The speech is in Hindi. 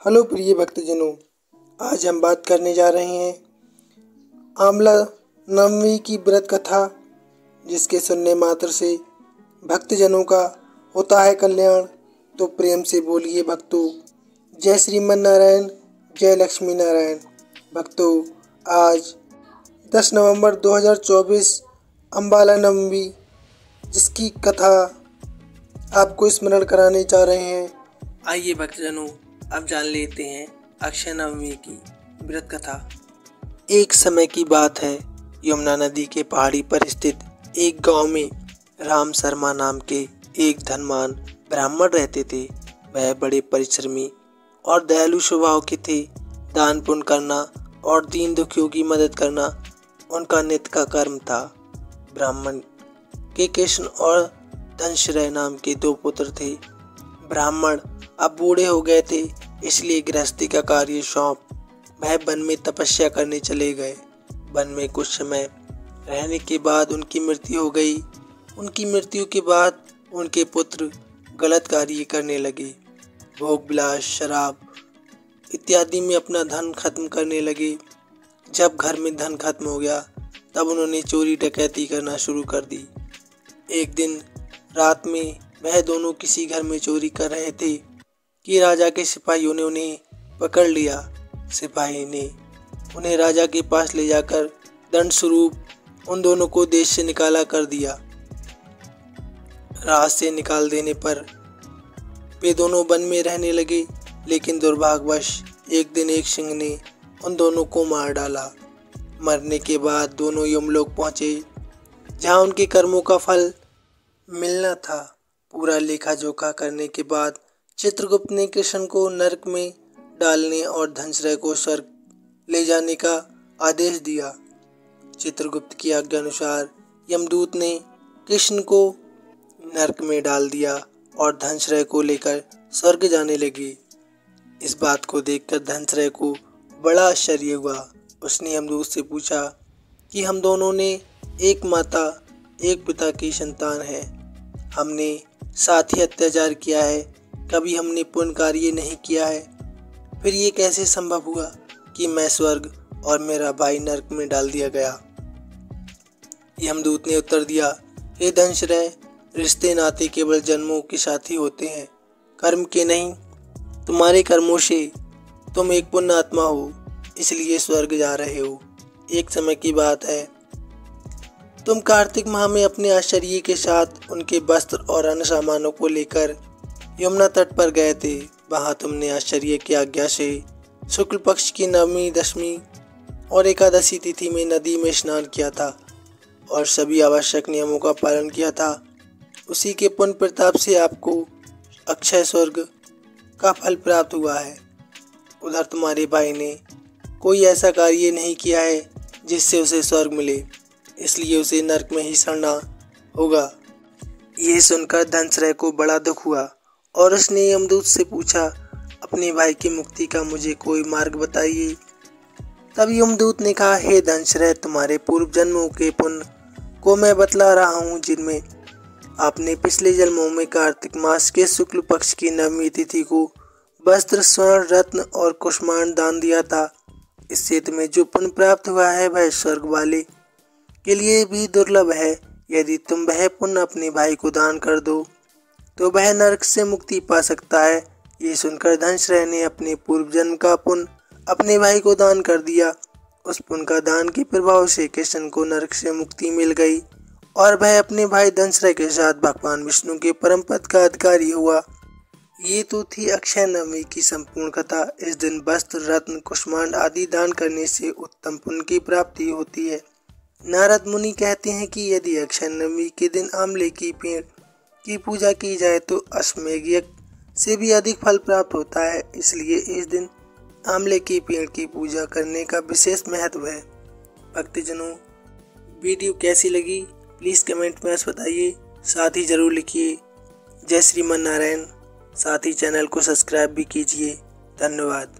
हेलो प्रिय भक्तजनों, आज हम बात करने जा रहे हैं आंवला नवमी की व्रत कथा, जिसके सुनने मात्र से भक्तजनों का होता है कल्याण। तो प्रेम से बोलिए भक्तों, जय श्रीमन नारायण, जय लक्ष्मी नारायण। भक्तों, आज 10 नवंबर 2024 अम्बाला नवमी, जिसकी कथा आपको स्मरण कराने जा रहे हैं। आइए भक्तजनों, अब जान लेते हैं अक्षय नवमी की व्रत कथा। एक समय की बात है, यमुना नदी के पहाड़ी पर स्थित एक गांव में राम शर्मा नाम के एक धनवान ब्राह्मण रहते थे। वह बड़े परिश्रमी और दयालु स्वभाव के थे। दान पुण्य करना और दीन दुखियों की मदद करना उनका नित्य का कर्म था। ब्राह्मण के कृष्ण और धनश्रय नाम के 2 पुत्र थे। ब्राह्मण अब बूढ़े हो गए थे, इसलिए गृहस्थी का कार्य सौंप वह वन में तपस्या करने चले गए। वन में कुछ समय रहने के बाद उनकी मृत्यु हो गई। उनकी मृत्यु के बाद उनके पुत्र गलत कार्य करने लगे। भोग विलास, शराब इत्यादि में अपना धन खत्म करने लगे। जब घर में धन खत्म हो गया, तब उन्होंने चोरी डकैती करना शुरू कर दी। एक दिन रात में वह दोनों किसी घर में चोरी कर रहे थे कि राजा के सिपाहियों ने उन्हें पकड़ लिया। सिपाही ने उन्हें राजा के पास ले जाकर दंड स्वरूप उन दोनों को देश से निकाला कर दिया। राज से निकाल देने पर वे दोनों वन में रहने लगे, लेकिन दुर्भाग्यवश एक दिन एक सिंह ने उन दोनों को मार डाला। मरने के बाद दोनों यमलोक पहुंचे, जहां उनके कर्मों का फल मिलना था। पूरा लेखा जोखा करने के बाद चित्रगुप्त ने कृष्ण को नरक में डालने और धनश्रय को स्वर्ग ले जाने का आदेश दिया। चित्रगुप्त की आज्ञा अनुसार यमदूत ने कृष्ण को नरक में डाल दिया और धनश्रय को लेकर स्वर्ग जाने लगे। इस बात को देखकर धनश्रय को बड़ा आश्चर्य हुआ। उसने यमदूत से पूछा कि हम दोनों ने एक माता एक पिता की संतान है। हमने साथ ही अत्याचार किया है, कभी हमने पुण्य कार्य नहीं किया है। फिर ये कैसे संभव हुआ कि मैं स्वर्ग और मेरा भाई नरक में डाल दिया गया? यमदूत ने उत्तर दिया, हे धनश्रय, रिश्ते नाते केवल जन्मों के साथी होते हैं, कर्म के नहीं। तुम्हारे कर्मों से तुम एक पुण्य आत्मा हो, इसलिए स्वर्ग जा रहे हो। एक समय की बात है, तुम कार्तिक माह में अपने आश्चर्य के साथ उनके वस्त्र और अन्य सामानों को लेकर यमुना तट पर गए थे। वहां तुमने आश्चर्य की आज्ञा से शुक्ल पक्ष की नवमी, दशमी और एकादशी तिथि में नदी में स्नान किया था और सभी आवश्यक नियमों का पालन किया था। उसी के पुण्य प्रताप से आपको अक्षय स्वर्ग का फल प्राप्त हुआ है। उधर तुम्हारे भाई ने कोई ऐसा कार्य नहीं किया है जिससे उसे स्वर्ग मिले, इसलिए उसे नरक में ही सड़ना होगा। ये सुनकर धनश्रय को बड़ा दुख हुआ और उसने यमदूत से पूछा, अपने भाई की मुक्ति का मुझे कोई मार्ग बताइए। तब यमदूत ने कहा, हे धनश्रय, तुम्हारे पूर्व जन्मों के पुण्य को मैं बतला रहा हूँ, जिनमें आपने पिछले जन्मों में कार्तिक मास के शुक्ल पक्ष की नवमी तिथि को वस्त्र, स्वर्ण, रत्न और कुष्मांड दान दिया था। इससे तुम्हें जो पुण्य प्राप्त हुआ है वह स्वर्ग वाले के लिए भी दुर्लभ है। यदि तुम वह पुण्य अपने भाई को दान कर दो तो वह नरक से मुक्ति पा सकता है। ये सुनकर धनश्रय ने अपने पूर्व जन्म का पुण्य अपने भाई को दान कर दिया। उस पुण्य का दान के प्रभाव से कृष्ण को नरक से मुक्ति मिल गई और वह अपने भाई धनश्रय के साथ भगवान विष्णु के परम पद का अधिकारी हुआ। ये तो थी अक्षय नवमी की संपूर्ण कथा। इस दिन वस्त्र, रत्न, कुष्मांड आदि दान करने से उत्तम पुण्य की प्राप्ति होती है। नारद मुनि कहते हैं कि यदि अक्षय नवमी के दिन आंवले की पेड़ की पूजा की जाए तो अश्वमेध यज्ञ से भी अधिक फल प्राप्त होता है। इसलिए इस दिन आंवले के पेड़ की पूजा करने का विशेष महत्व है। भक्तजनों, वीडियो कैसी लगी प्लीज़ कमेंट में बताइए। साथ ही ज़रूर लिखिए जय श्रीमन नारायण। साथ ही चैनल को सब्सक्राइब भी कीजिए। धन्यवाद।